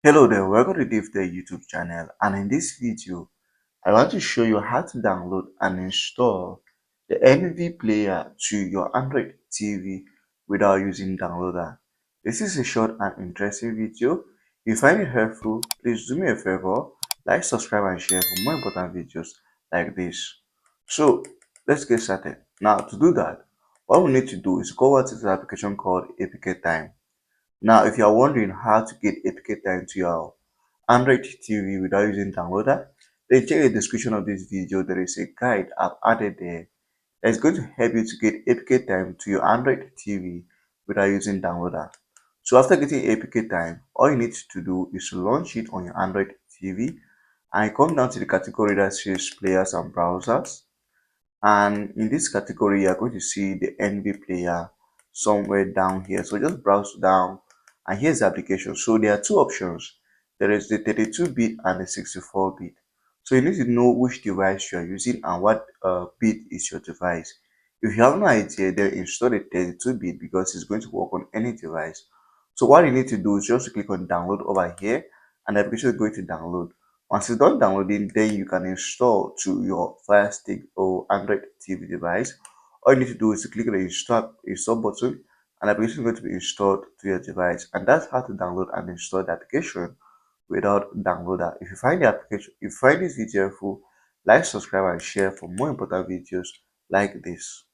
Hello there, welcome to DaveTech YouTube channel, and in this video I want to show you how to download and install the NV player to your Android TV without using downloader. This is a short and interesting video. If you find it helpful, please do me a favor, like, subscribe and share for more important videos like this. So let's get started. Now to do that, what we need to do is go over to the application called APK Time. Now if you are wondering how to get APK Time to your Android TV without using downloader, then check the description of this video. There is a guide I've added there that's going to help you to get APK time to your Android TV without using downloader. So after getting APK time, all you need to do is to launch it on your Android TV and come down to the category that says players and browsers. And in this category, you're going to see the NV player somewhere down here. So just browse down and here's the application. So there are two options. There is the 32-bit and the 64-bit. So you need to know which device you are using and what bit is your device. If you have no idea, then install the 32-bit because it's going to work on any device. So what you need to do is just click on download over here and the application is going to download. Once it's done downloading, then you can install to your Fire Stick or Android TV device. All you need to do is to click the install button and the application is going to be installed to your device. And that's how to download and install the application without downloader. If you find the application, if you find this video helpful, like, subscribe, and share for more important videos like this.